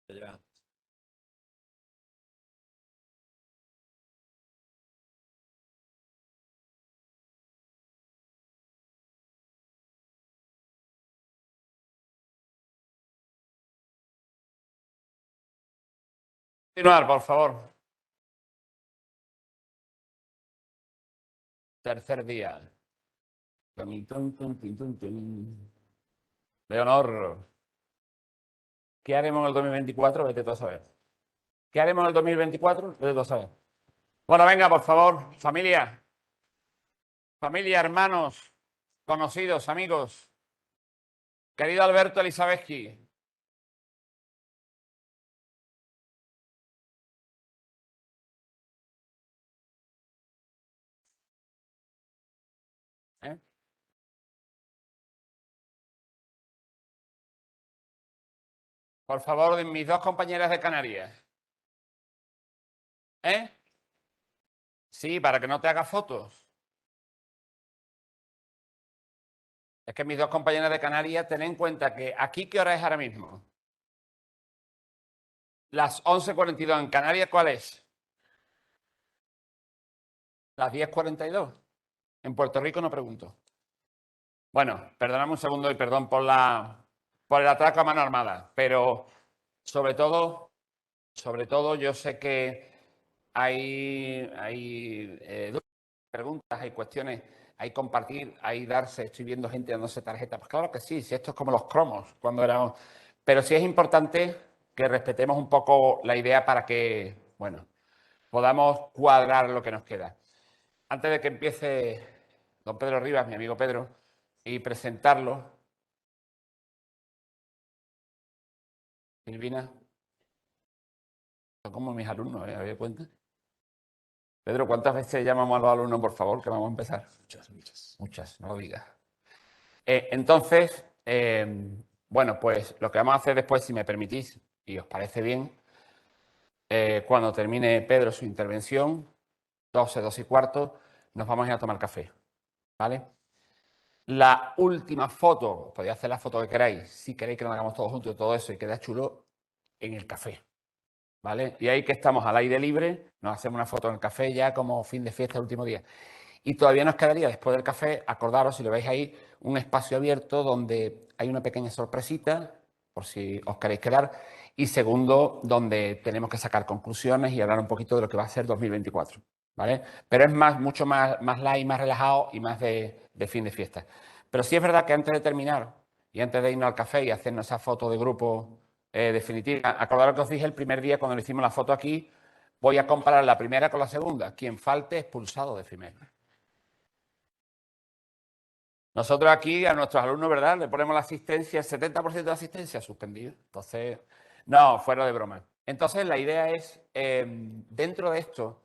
Ya. Continuar, por favor. Tercer día. Leonor, ¿qué haremos en el 2024? Vete tú a saber. ¿Qué haremos en el 2024? Vete tú a saber. Bueno, venga, por favor, familia. Familia, hermanos, conocidos, amigos. Querido Alberto Elisabetsky. ¿Eh? Por favor, de mis dos compañeras de Canarias. ¿Eh? Sí, para que no te hagas fotos. Es que mis dos compañeras de Canarias, ten en cuenta que aquí, ¿qué hora es ahora mismo? Las 11:42. ¿En Canarias cuál es? Las 10:42. En Puerto Rico no pregunto. Bueno, perdóname un segundo y perdón por el atraco a mano armada, pero sobre todo yo sé que hay preguntas, hay cuestiones, hay compartir, hay darse, estoy viendo gente dándose tarjetas. Pues claro que sí, si esto es como los cromos cuando éramos. Pero sí es importante que respetemos un poco la idea para que, bueno, podamos cuadrar lo que nos queda. Antes de que empiece don Pedro Rivas, mi amigo Pedro, y presentarlo, Silvina, son como mis alumnos, ¿había cuenta? Pedro, ¿cuántas veces llamamos a los alumnos, por favor, que vamos a empezar? Muchas, no lo digas. Entonces, bueno, pues lo que vamos a hacer después, si me permitís, y os parece bien, cuando termine Pedro su intervención, 12, 2:15, nos vamos a ir a tomar café, ¿vale? La última foto, podéis hacer la foto que queráis, si queréis que nos hagamos todos juntos y todo eso y queda chulo, en el café, ¿vale? Y ahí que estamos al aire libre, nos hacemos una foto en el café ya como fin de fiesta el último día. Y todavía nos quedaría, después del café, acordaros, si lo veis ahí, un espacio abierto donde hay una pequeña sorpresita, por si os queréis quedar, y segundo, donde tenemos que sacar conclusiones y hablar un poquito de lo que va a ser 2024, ¿vale? Pero es mucho más light, más relajado y más de fin de fiesta. Pero sí es verdad que antes de terminar y antes de irnos al café y hacernos esa foto de grupo definitiva, acordaros que os dije el primer día cuando le hicimos la foto aquí, voy a comparar la primera con la segunda. Quien falte, expulsado de FIMED. Nosotros aquí a nuestros alumnos, ¿verdad? Le ponemos la asistencia, el 70% de asistencia suspendido. Entonces, no, fuera de broma. Entonces, la idea es, dentro de esto,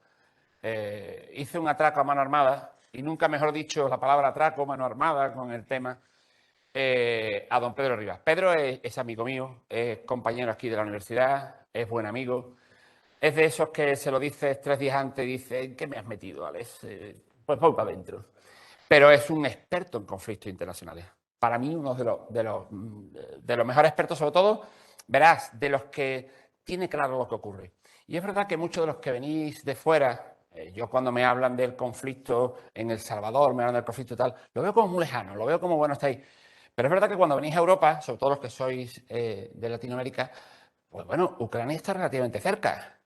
hice un atraco a mano armada, y nunca mejor dicho la palabra atraco, mano armada, con el tema, a don Pedro Rivas. Pedro es amigo mío, es compañero aquí de la universidad, es buen amigo. Es de esos que se lo dices 3 días antes y dice, ¿en qué me has metido, Alex? Pues voy para adentro. Pero es un experto en conflictos internacionales. Para mí, uno de los mejores expertos, sobre todo, verás, de los que tiene claro lo que ocurre. Y es verdad que muchos de los que venís de fuera, yo cuando me hablan del conflicto en El Salvador, me hablan del conflicto y tal, lo veo como muy lejano, lo veo como, bueno, estáis. Pero es verdad que cuando venís a Europa, sobre todo los que sois de Latinoamérica, pues bueno, Ucrania está relativamente cerca.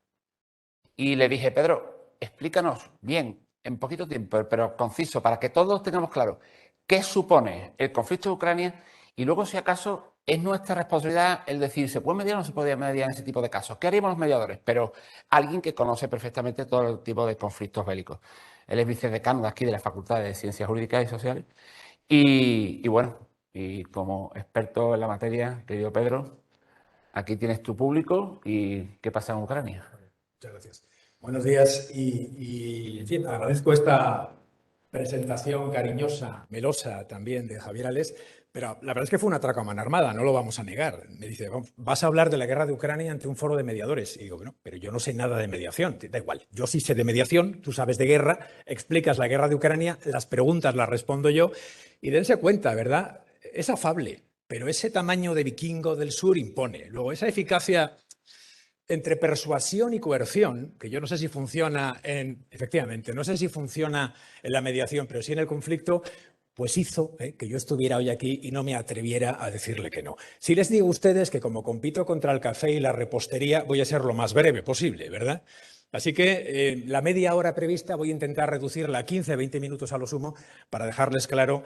Y le dije, Pedro, explícanos bien, en poquito tiempo, pero conciso, para que todos tengamos claro qué supone el conflicto de Ucrania y luego, si acaso, es nuestra responsabilidad el decir, ¿se puede mediar o no se puede mediar en ese tipo de casos? ¿Qué haríamos los mediadores? Pero alguien que conoce perfectamente todo el tipo de conflictos bélicos. Él es vicedecano de aquí de la Facultad de Ciencias Jurídicas y Sociales. Y bueno, y como experto en la materia, querido Pedro, aquí tienes tu público y qué pasa en Ucrania. Muchas gracias. Buenos días en fin, agradezco esta presentación cariñosa, melosa también de Javier Ales, pero la verdad es que fue una atraco a mano armada, no lo vamos a negar. Me dice, vas a hablar de la guerra de Ucrania ante un foro de mediadores. Y digo, bueno, pero yo no sé nada de mediación, da igual. Yo sí sé de mediación, tú sabes de guerra, explicas la guerra de Ucrania, las preguntas las respondo yo y dense cuenta, ¿verdad? Es afable, pero ese tamaño de vikingo del sur impone. Luego, esa eficacia entre persuasión y coerción, que yo no sé si funciona efectivamente, no sé si funciona en la mediación, pero sí en el conflicto, pues hizo que yo estuviera hoy aquí y no me atreviera a decirle que no. Si les digo a ustedes que como compito contra el café y la repostería, voy a ser lo más breve posible, ¿verdad? Así que la media hora prevista voy a intentar reducirla a 15, 20 minutos a lo sumo para dejarles claro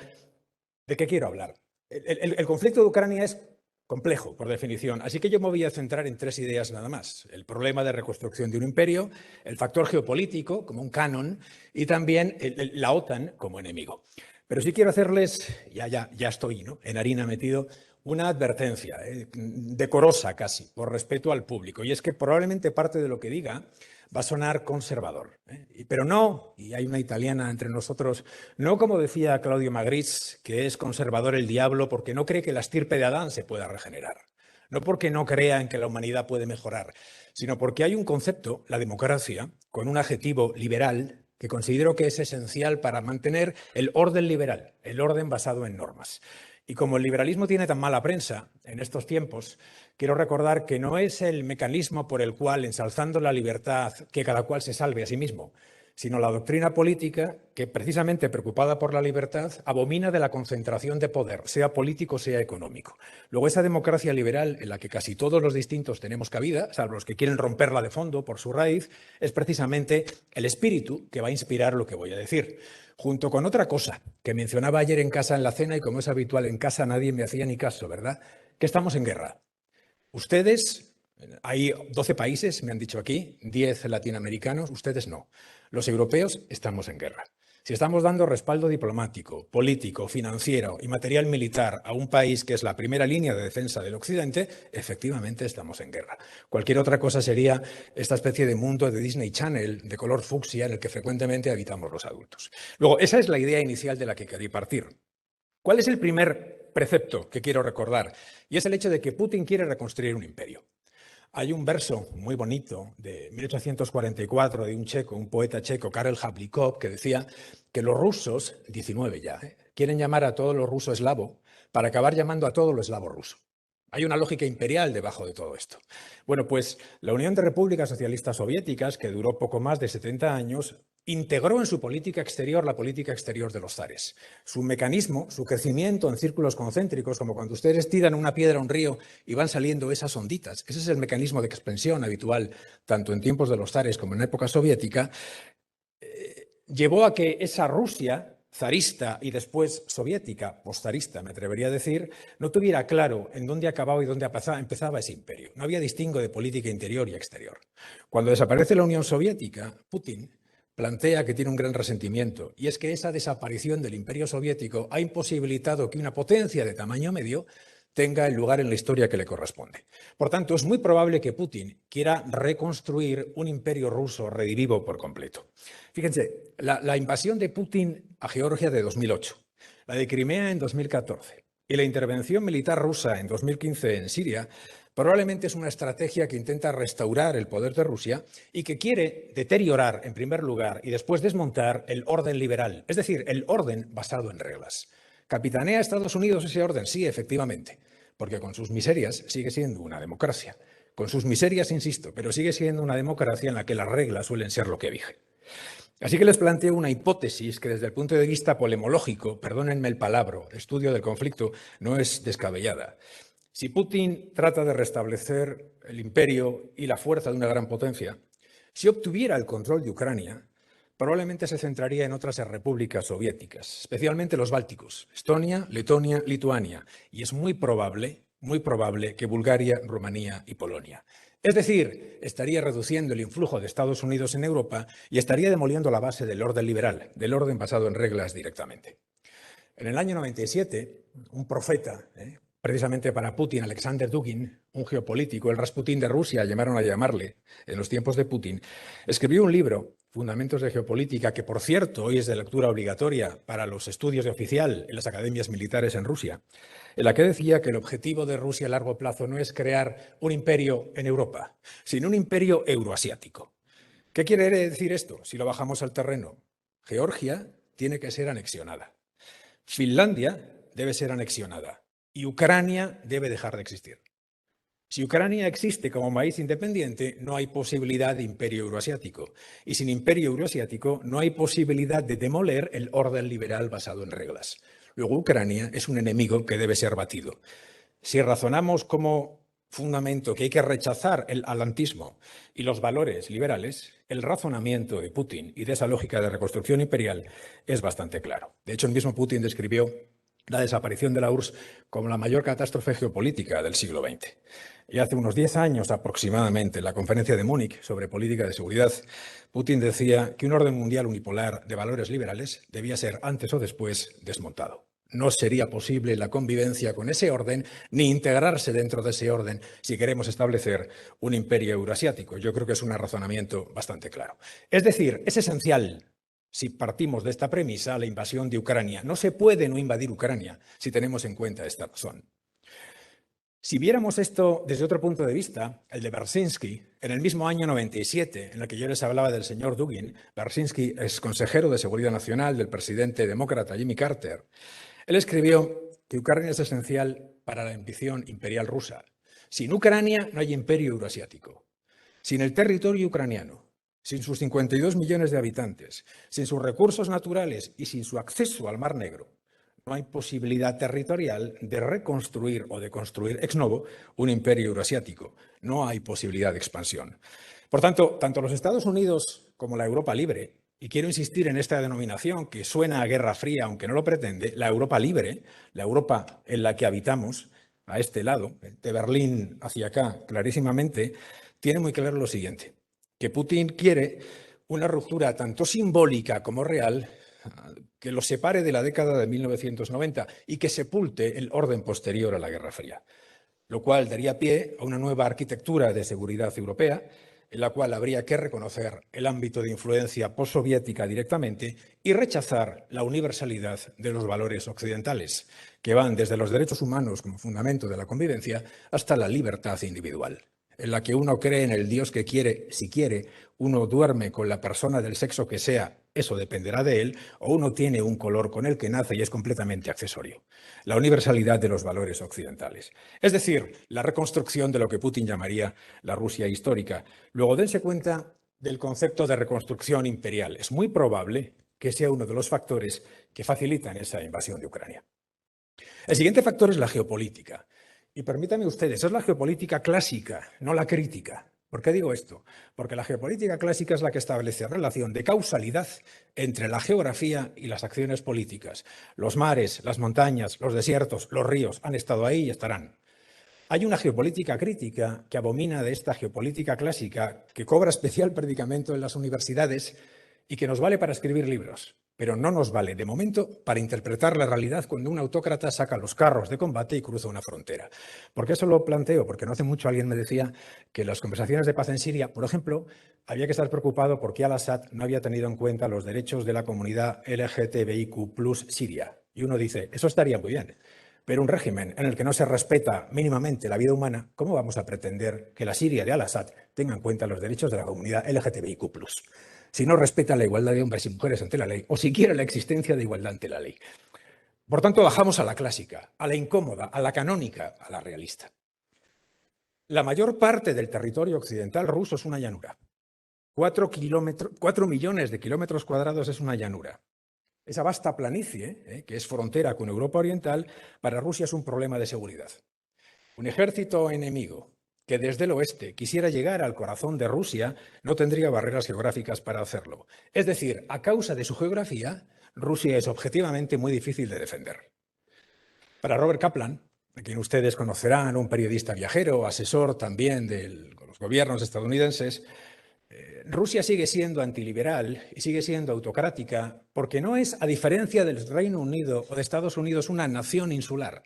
de qué quiero hablar. El conflicto de Ucrania es complejo, por definición, así que yo me voy a centrar en 3 ideas nada más. El problema de reconstrucción de un imperio, el factor geopolítico como un canon y también la OTAN como enemigo. Pero sí quiero hacerles, ya estoy, ¿no?, en harina metido, una advertencia, decorosa casi, por respeto al público, y es que probablemente parte de lo que diga va a sonar conservador, pero no, y hay una italiana entre nosotros, no como decía Claudio Magris, que es conservador el diablo porque no cree que la estirpe de Adán se pueda regenerar, no porque no crea en que la humanidad puede mejorar, sino porque hay un concepto, la democracia, con un adjetivo liberal, que considero que es esencial para mantener el orden liberal, el orden basado en normas. Y como el liberalismo tiene tan mala prensa en estos tiempos, quiero recordar que no es el mecanismo por el cual, ensalzando la libertad, que cada cual se salve a sí mismo, sino la doctrina política que, precisamente preocupada por la libertad, abomina de la concentración de poder, sea político, sea económico. Luego, esa democracia liberal en la que casi todos los distintos tenemos cabida, salvo los que quieren romperla de fondo por su raíz, es precisamente el espíritu que va a inspirar lo que voy a decir. Junto con otra cosa que mencionaba ayer en casa en la cena y como es habitual en casa nadie me hacía ni caso, ¿verdad? Que estamos en guerra. Ustedes, hay 12 países, me han dicho aquí, 10 latinoamericanos, ustedes no. Los europeos estamos en guerra. Si estamos dando respaldo diplomático, político, financiero y material militar a un país que es la primera línea de defensa del Occidente, efectivamente estamos en guerra. Cualquier otra cosa sería esta especie de mundo de Disney Channel de color fucsia en el que frecuentemente habitamos los adultos. Luego, esa es la idea inicial de la que quería partir. ¿Cuál es el primer precepto que quiero recordar? Y es el hecho de que Putin quiere reconstruir un imperio. Hay un verso muy bonito de 1844 de un checo, un poeta checo, Karel Havlíkov, que decía que los rusos, 19 ya, quieren llamar a todo lo ruso eslavo para acabar llamando a todo lo eslavo ruso. Hay una lógica imperial debajo de todo esto. Bueno, pues la Unión de Repúblicas Socialistas Soviéticas, que duró poco más de 70 años, integró en su política exterior la política exterior de los zares. Su mecanismo, su crecimiento en círculos concéntricos, como cuando ustedes tiran una piedra a un río y van saliendo esas onditas. Ese es el mecanismo de expansión habitual, tanto en tiempos de los zares como en época soviética, llevó a que esa Rusia zarista y después soviética, postzarista, me atrevería a decir, no tuviera claro en dónde acababa y dónde empezaba ese imperio. No había distingo de política interior y exterior. Cuando desaparece la Unión Soviética, Putin plantea que tiene un gran resentimiento, y es que esa desaparición del imperio soviético ha imposibilitado que una potencia de tamaño medio tenga el lugar en la historia que le corresponde. Por tanto, es muy probable que Putin quiera reconstruir un imperio ruso redivivo por completo. Fíjense, la invasión de Putin a Georgia de 2008, la de Crimea en 2014 y la intervención militar rusa en 2015 en Siria probablemente es una estrategia que intenta restaurar el poder de Rusia y que quiere deteriorar, en primer lugar, y después desmontar el orden liberal, es decir, el orden basado en reglas. ¿Capitanea a Estados Unidos ese orden? Sí, efectivamente, porque con sus miserias sigue siendo una democracia. Con sus miserias, insisto, pero sigue siendo una democracia en la que las reglas suelen ser lo que vige. Así que les planteo una hipótesis que desde el punto de vista polemológico, perdónenme el palabra, estudio del conflicto, no es descabellada. Si Putin trata de restablecer el imperio y la fuerza de una gran potencia, si obtuviera el control de Ucrania, probablemente se centraría en otras repúblicas soviéticas, especialmente los bálticos, Estonia, Letonia, Lituania, y es muy probable que Bulgaria, Rumanía y Polonia. Es decir, estaría reduciendo el influjo de Estados Unidos en Europa y estaría demoliendo la base del orden liberal, del orden basado en reglas directamente. En el año 97, un profeta, precisamente para Putin, Alexander Dugin, un geopolítico, el Rasputín de Rusia, llamaron a llamarle en los tiempos de Putin, escribió un libro, Fundamentos de Geopolítica, que por cierto hoy es de lectura obligatoria para los estudios de oficial en las academias militares en Rusia, en la que decía que el objetivo de Rusia a largo plazo no es crear un imperio en Europa, sino un imperio euroasiático. ¿Qué quiere decir esto? Si lo bajamos al terreno, Georgia tiene que ser anexionada. Finlandia debe ser anexionada y Ucrania debe dejar de existir. Si Ucrania existe como país independiente, no hay posibilidad de imperio euroasiático. Y sin imperio euroasiático, no hay posibilidad de demoler el orden liberal basado en reglas. Luego, Ucrania es un enemigo que debe ser batido. Si razonamos como fundamento que hay que rechazar el atlantismo y los valores liberales, el razonamiento de Putin y de esa lógica de reconstrucción imperial es bastante claro. De hecho, el mismo Putin describió la desaparición de la URSS como la mayor catástrofe geopolítica del siglo XX. Y hace unos 10 años aproximadamente, en la conferencia de Múnich sobre política de seguridad, Putin decía que un orden mundial unipolar de valores liberales debía ser antes o después desmontado. No sería posible la convivencia con ese orden ni integrarse dentro de ese orden si queremos establecer un imperio euroasiático. Yo creo que es un razonamiento bastante claro. Es decir, es esencial, si partimos de esta premisa, la invasión de Ucrania. No se puede no invadir Ucrania si tenemos en cuenta esta razón. Si viéramos esto desde otro punto de vista, el de Brzezinski, en el mismo año 97, en el que yo les hablaba del señor Dugin, Brzezinski es consejero de Seguridad Nacional del presidente demócrata Jimmy Carter, él escribió que Ucrania es esencial para la ambición imperial rusa. Sin Ucrania no hay imperio euroasiático. Sin el territorio ucraniano, sin sus 52 millones de habitantes, sin sus recursos naturales y sin su acceso al Mar Negro, no hay posibilidad territorial de reconstruir o de construir ex novo un imperio euroasiático. No hay posibilidad de expansión. Por tanto, tanto los Estados Unidos como la Europa libre, y quiero insistir en esta denominación que suena a Guerra Fría, aunque no lo pretende, la Europa libre, la Europa en la que habitamos, a este lado, de Berlín hacia acá, clarísimamente, tiene muy claro lo siguiente, que Putin quiere una ruptura tanto simbólica como real que lo separe de la década de 1990 y que sepulte el orden posterior a la Guerra Fría, lo cual daría pie a una nueva arquitectura de seguridad europea en la cual habría que reconocer el ámbito de influencia postsoviética directamente y rechazar la universalidad de los valores occidentales, que van desde los derechos humanos como fundamento de la convivencia hasta la libertad individual, en la que uno cree en el Dios que quiere, si quiere, uno duerme con la persona del sexo que sea, eso dependerá de él, o uno tiene un color con el que nace y es completamente accesorio. La universalidad de los valores occidentales. Es decir, la reconstrucción de lo que Putin llamaría la Rusia histórica. Luego, dense cuenta del concepto de reconstrucción imperial. Es muy probable que sea uno de los factores que facilitan esa invasión de Ucrania. El siguiente factor es la geopolítica. Y permítanme ustedes, es la geopolítica clásica, no la crítica. ¿Por qué digo esto? Porque la geopolítica clásica es la que establece relación de causalidad entre la geografía y las acciones políticas. Los mares, las montañas, los desiertos, los ríos han estado ahí y estarán. Hay una geopolítica crítica que abomina de esta geopolítica clásica, que cobra especial predicamento en las universidades y que nos vale para escribir libros, pero no nos vale, de momento, para interpretar la realidad cuando un autócrata saca los carros de combate y cruza una frontera. ¿Por qué eso lo planteo? Porque no hace mucho alguien me decía que en las conversaciones de paz en Siria, por ejemplo, había que estar preocupado porque al-Assad no había tenido en cuenta los derechos de la comunidad LGTBIQ+ siria. Y uno dice, eso estaría muy bien. Pero un régimen en el que no se respeta mínimamente la vida humana, ¿cómo vamos a pretender que la Siria de al-Assad tenga en cuenta los derechos de la comunidad LGTBIQ+? Si no respeta la igualdad de hombres y mujeres ante la ley, o siquiera la existencia de igualdad ante la ley. Por tanto, bajamos a la clásica, a la incómoda, a la canónica, a la realista. La mayor parte del territorio occidental ruso es una llanura. 4 millones de kilómetros cuadrados es una llanura. Esa vasta planicie, que es frontera con Europa Oriental, para Rusia es un problema de seguridad. Un ejército enemigo que desde el oeste quisiera llegar al corazón de Rusia no tendría barreras geográficas para hacerlo. Es decir, a causa de su geografía, Rusia es objetivamente muy difícil de defender. Para Robert Kaplan, a quien ustedes conocerán, un periodista viajero, asesor también de los gobiernos estadounidenses, Rusia sigue siendo antiliberal y sigue siendo autocrática porque no es, a diferencia del Reino Unido o de Estados Unidos, una nación insular.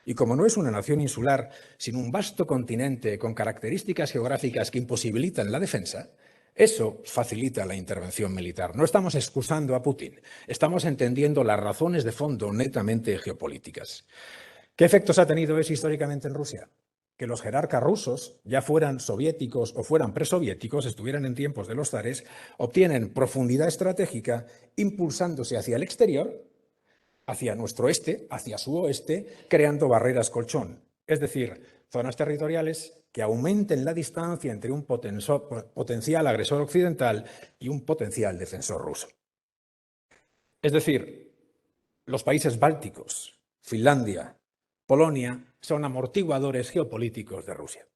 Y como no es una nación insular, sino un vasto continente con características geográficas que imposibilitan la defensa, eso facilita la intervención militar. No estamos excusando a Putin, estamos entendiendo las razones de fondo netamente geopolíticas. ¿Qué efectos ha tenido eso históricamente en Rusia? Que los jerarcas rusos, ya fueran soviéticos o fueran presoviéticos, estuvieran en tiempos de los zares, obtienen profundidad estratégica impulsándose hacia el exterior, hacia nuestro este, hacia su oeste, creando barreras colchón. Es decir, zonas territoriales que aumenten la distancia entre un potencial agresor occidental y un potencial defensor ruso. Es decir, los países bálticos, Finlandia, Polonia, son amortiguadores geopolíticos de Rusia.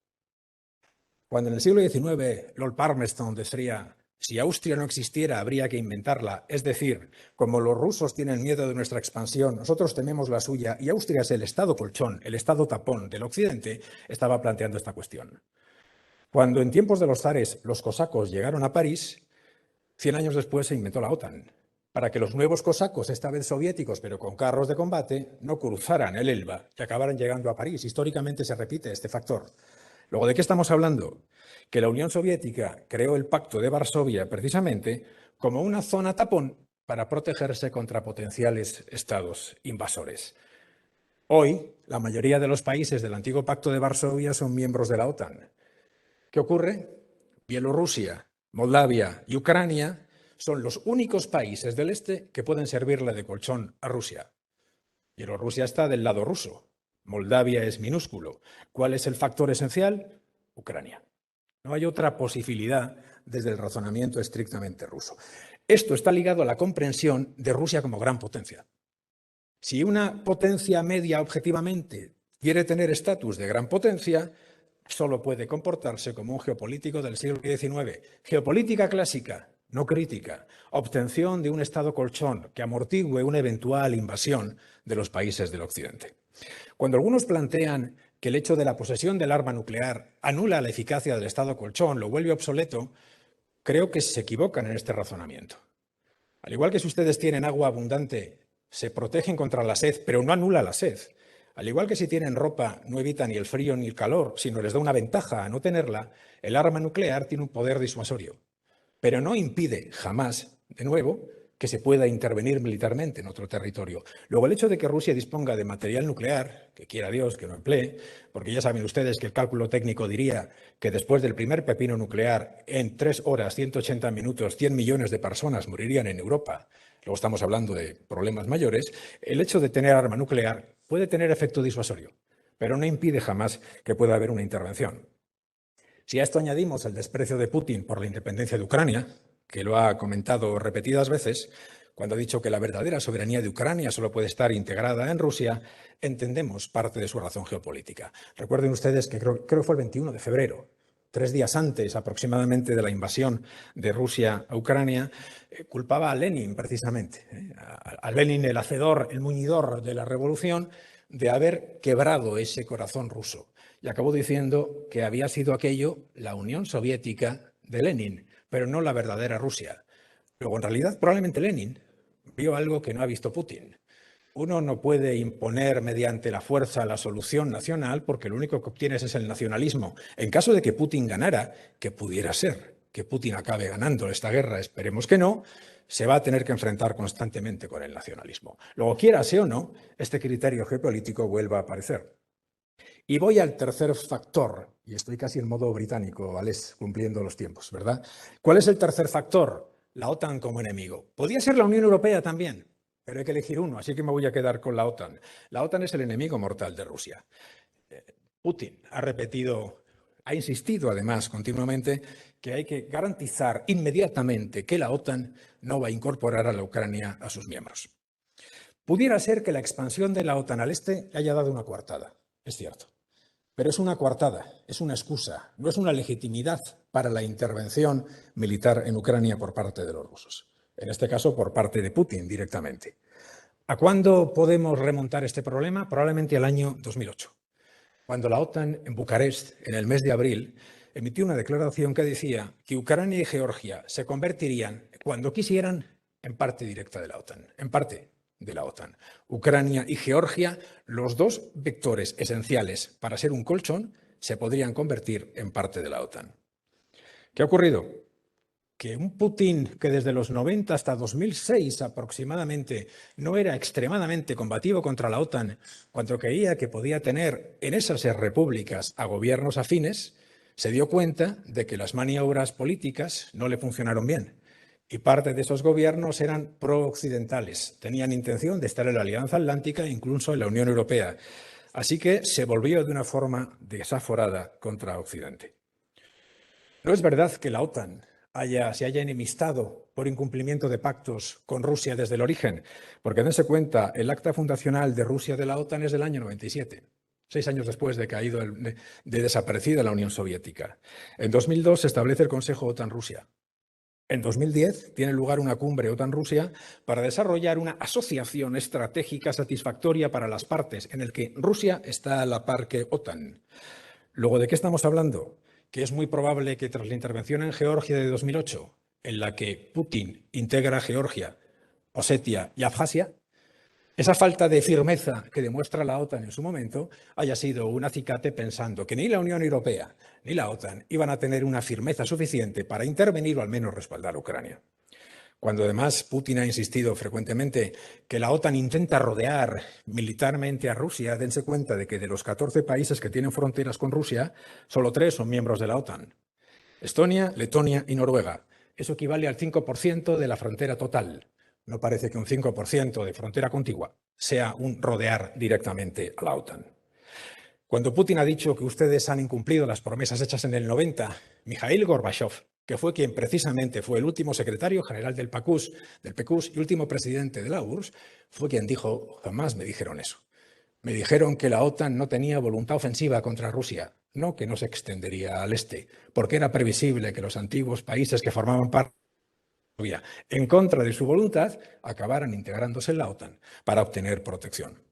Cuando en el siglo XIX Lord Palmerston decía: si Austria no existiera, habría que inventarla. Es decir, como los rusos tienen miedo de nuestra expansión, nosotros tememos la suya, y Austria es el estado colchón, el estado tapón del occidente, estaba planteando esta cuestión. Cuando en tiempos de los zares los cosacos llegaron a París, 100 años después se inventó la OTAN, para que los nuevos cosacos, esta vez soviéticos, pero con carros de combate, no cruzaran el Elba y acabaran llegando a París. Históricamente se repite este factor. Luego, ¿de qué estamos hablando? Que la Unión Soviética creó el Pacto de Varsovia precisamente como una zona tapón para protegerse contra potenciales estados invasores. Hoy, la mayoría de los países del antiguo Pacto de Varsovia son miembros de la OTAN. ¿Qué ocurre? Bielorrusia, Moldavia y Ucrania son los únicos países del este que pueden servirle de colchón a Rusia. Bielorrusia está del lado ruso. Moldavia es minúsculo. ¿Cuál es el factor esencial? Ucrania. No hay otra posibilidad desde el razonamiento estrictamente ruso. Esto está ligado a la comprensión de Rusia como gran potencia. Si una potencia media objetivamente quiere tener estatus de gran potencia, solo puede comportarse como un geopolítico del siglo XIX. Geopolítica clásica, no crítica. Obtención de un estado colchón que amortigüe una eventual invasión de los países del occidente. Cuando algunos plantean que el hecho de la posesión del arma nuclear anula la eficacia del estado colchón, lo vuelve obsoleto, creo que se equivocan en este razonamiento. Al igual que si ustedes tienen agua abundante, se protegen contra la sed, pero no anula la sed. Al igual que si tienen ropa, no evita ni el frío ni el calor, sino les da una ventaja a no tenerla, el arma nuclear tiene un poder disuasorio. Pero no impide jamás, de nuevo, que se pueda intervenir militarmente en otro territorio. Luego, el hecho de que Rusia disponga de material nuclear, que quiera Dios que lo emplee, porque ya saben ustedes que el cálculo técnico diría que después del primer pepino nuclear, en 3 horas, 180 minutos, 100 millones de personas morirían en Europa. Luego estamos hablando de problemas mayores. El hecho de tener arma nuclear puede tener efecto disuasorio, pero no impide jamás que pueda haber una intervención. Si a esto añadimos el desprecio de Putin por la independencia de Ucrania, que lo ha comentado repetidas veces, cuando ha dicho que la verdadera soberanía de Ucrania solo puede estar integrada en Rusia, entendemos parte de su razón geopolítica. Recuerden ustedes que creo que fue el 21 de febrero, 3 días antes aproximadamente de la invasión de Rusia a Ucrania, culpaba a Lenin precisamente, a Lenin, el hacedor, el muñidor de la revolución, de haber quebrado ese corazón ruso. Y acabó diciendo que había sido aquello la Unión Soviética de Lenin, pero no la verdadera Rusia. Luego, en realidad, probablemente Lenin vio algo que no ha visto Putin. Uno no puede imponer mediante la fuerza la solución nacional porque lo único que obtienes es el nacionalismo. En caso de que Putin ganara, que pudiera ser, que Putin acabe ganando esta guerra, esperemos que no, se va a tener que enfrentar constantemente con el nacionalismo. Luego, quiera sea o no, este criterio geopolítico vuelva a aparecer. Y voy al tercer factor, y estoy casi en modo británico, Alex, cumpliendo los tiempos, ¿verdad? ¿Cuál es el tercer factor? La OTAN como enemigo. Podría ser la Unión Europea también, pero hay que elegir uno, así que me voy a quedar con la OTAN. La OTAN es el enemigo mortal de Rusia. Putin ha insistido además continuamente que hay que garantizar inmediatamente que la OTAN no va a incorporar a la Ucrania a sus miembros. Pudiera ser que la expansión de la OTAN al este le haya dado una coartada, es cierto. Pero es una coartada, es una excusa, no es una legitimidad para la intervención militar en Ucrania por parte de los rusos. En este caso, por parte de Putin directamente. ¿A cuándo podemos remontar este problema? Probablemente al año 2008, cuando la OTAN en Bucarest, en el mes de abril, emitió una declaración que decía que Ucrania y Georgia se convertirían, cuando quisieran, en parte directa de la OTAN, en parte de la OTAN. Ucrania y Georgia, los dos vectores esenciales para ser un colchón, se podrían convertir en parte de la OTAN. ¿Qué ha ocurrido? Que un Putin que desde los 90 hasta 2006 aproximadamente no era extremadamente combativo contra la OTAN, cuando creía que podía tener en esas repúblicas a gobiernos afines, se dio cuenta de que las maniobras políticas no le funcionaron bien. Y parte de esos gobiernos eran pro-occidentales, tenían intención de estar en la Alianza Atlántica e incluso en la Unión Europea. Así que se volvió de una forma desaforada contra Occidente. No es verdad que la OTAN se haya enemistado por incumplimiento de pactos con Rusia desde el origen, porque dense cuenta, el acta fundacional de Rusia de la OTAN es del año 97, 6 años después de desaparecida la Unión Soviética. En 2002 se establece el Consejo OTAN-Rusia. En 2010 tiene lugar una cumbre OTAN-Rusia para desarrollar una asociación estratégica satisfactoria para las partes, en el que Rusia está a la par que OTAN. Luego, ¿de qué estamos hablando? Que es muy probable que tras la intervención en Georgia de 2008, en la que Putin integra Georgia, Osetia y Abjasia, esa falta de firmeza que demuestra la OTAN en su momento haya sido un acicate pensando que ni la Unión Europea ni la OTAN iban a tener una firmeza suficiente para intervenir o al menos respaldar a Ucrania. Cuando además Putin ha insistido frecuentemente que la OTAN intenta rodear militarmente a Rusia, dense cuenta de que de los 14 países que tienen fronteras con Rusia, solo 3 son miembros de la OTAN. Estonia, Letonia y Noruega. Eso equivale al 5% de la frontera total. No parece que un 5% de frontera contigua sea un rodear directamente a la OTAN. Cuando Putin ha dicho que ustedes han incumplido las promesas hechas en el 90, Mikhail Gorbachev, que fue quien precisamente fue el último secretario general del PECUS y último presidente de la URSS, fue quien dijo: jamás me dijeron eso. Me dijeron que la OTAN no tenía voluntad ofensiva contra Rusia, no que no se extendería al este, porque era previsible que los antiguos países que formaban parte de Rusia, en contra de su voluntad, acabaran integrándose en la OTAN para obtener protección.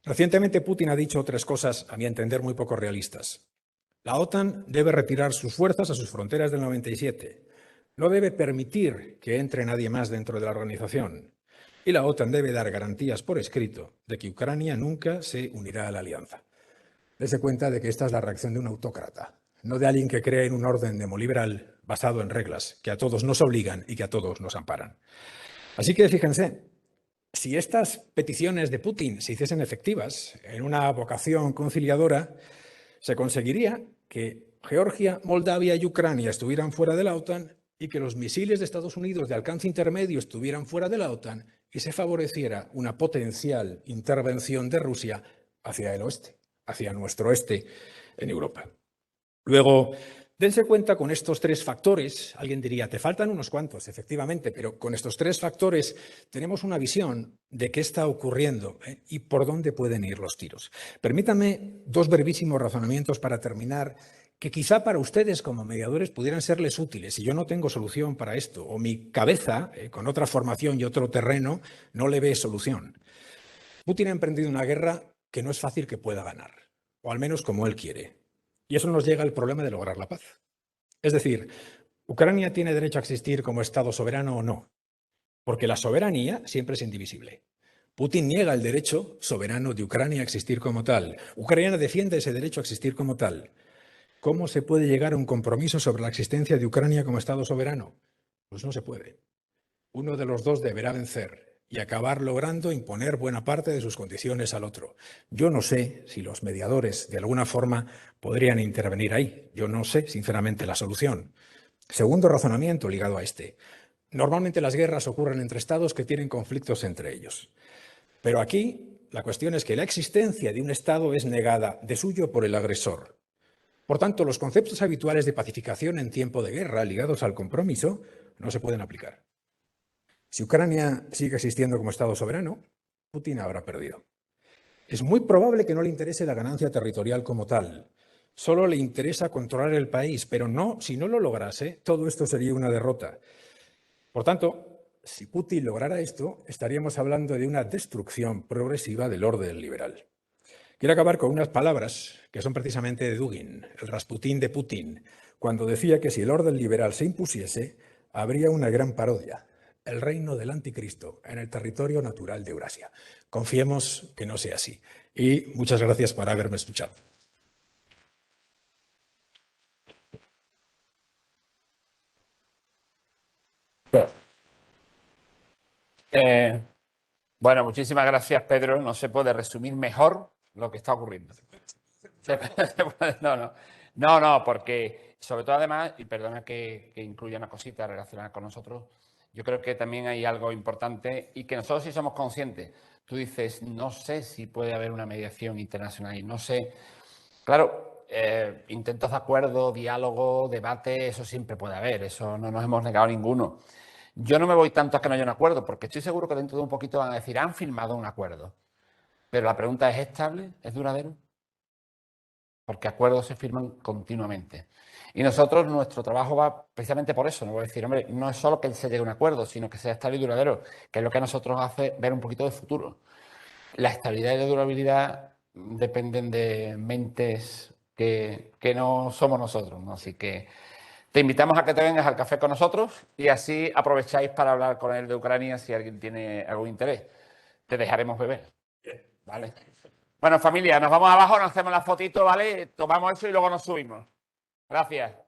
Recientemente Putin ha dicho 3 cosas, a mi entender, muy poco realistas. La OTAN debe retirar sus fuerzas a sus fronteras del 97. No debe permitir que entre nadie más dentro de la organización. Y la OTAN debe dar garantías por escrito de que Ucrania nunca se unirá a la alianza. Dese cuenta de que esta es la reacción de un autócrata, no de alguien que cree en un orden demoliberal basado en reglas que a todos nos obligan y que a todos nos amparan. Así que fíjense, si estas peticiones de Putin se hiciesen efectivas en una vocación conciliadora, se conseguiría que Georgia, Moldavia y Ucrania estuvieran fuera de la OTAN y que los misiles de Estados Unidos de alcance intermedio estuvieran fuera de la OTAN y se favoreciera una potencial intervención de Rusia hacia el oeste, hacia nuestro oeste en Europa. Luego, dense cuenta con estos 3 factores. Alguien diría, te faltan unos cuantos, efectivamente, pero con estos 3 factores tenemos una visión de qué está ocurriendo y por dónde pueden ir los tiros. Permítanme 2 brevísimos razonamientos para terminar, que quizá para ustedes como mediadores pudieran serles útiles, y yo no tengo solución para esto, o mi cabeza, con otra formación y otro terreno, no le ve solución. Putin ha emprendido una guerra que no es fácil que pueda ganar, o al menos como él quiere. Y eso nos llega al problema de lograr la paz. Es decir, ¿Ucrania tiene derecho a existir como Estado soberano o no? Porque la soberanía siempre es indivisible. Putin niega el derecho soberano de Ucrania a existir como tal. Ucrania defiende ese derecho a existir como tal. ¿Cómo se puede llegar a un compromiso sobre la existencia de Ucrania como Estado soberano? Pues no se puede. Uno de los dos deberá vencer y acabar logrando imponer buena parte de sus condiciones al otro. Yo no sé si los mediadores de alguna forma podrían intervenir ahí. Yo no sé, sinceramente, la solución. Segundo razonamiento ligado a este. Normalmente las guerras ocurren entre estados que tienen conflictos entre ellos. Pero aquí la cuestión es que la existencia de un estado es negada de suyo por el agresor. Por tanto, los conceptos habituales de pacificación en tiempo de guerra ligados al compromiso no se pueden aplicar. Si Ucrania sigue existiendo como Estado soberano, Putin habrá perdido. Es muy probable que no le interese la ganancia territorial como tal. Solo le interesa controlar el país, pero no, si no lo lograse, todo esto sería una derrota. Por tanto, si Putin lograra esto, estaríamos hablando de una destrucción progresiva del orden liberal. Quiero acabar con unas palabras que son precisamente de Dugin, el Rasputín de Putin, cuando decía que si el orden liberal se impusiese, habría una gran parodia, el reino del anticristo en el territorio natural de Eurasia. Confiemos que no sea así. Y muchas gracias por haberme escuchado. Bueno, muchísimas gracias, Pedro. No se puede resumir mejor lo que está ocurriendo. No, porque sobre todo además, y perdona que incluya una cosita relacionada con nosotros, Yo creo que también hay algo importante y que nosotros sí somos conscientes. Tú dices, no sé si puede haber una mediación internacional y no sé. Claro, intentos de acuerdo, diálogo, debate, eso siempre puede haber, eso no nos hemos negado ninguno. Yo no me voy tanto a que no haya un acuerdo, porque estoy seguro que dentro de un poquito van a decir, han firmado un acuerdo. Pero la pregunta es estable, ¿es duradero? Porque acuerdos se firman continuamente. Y nosotros, nuestro trabajo va precisamente por eso. No voy a decir, hombre, no es solo que se llegue a un acuerdo, sino que sea estable y duradero, que es lo que a nosotros hace ver un poquito de futuro. La estabilidad y la durabilidad dependen de mentes que no somos nosotros, ¿no? Así que te invitamos a que te vengas al café con nosotros y así aprovecháis para hablar con él de Ucrania si alguien tiene algún interés. Te dejaremos beber, ¿vale? Bueno, familia, nos vamos abajo, nos hacemos la fotito, ¿vale? Tomamos eso y luego nos subimos. Gracias.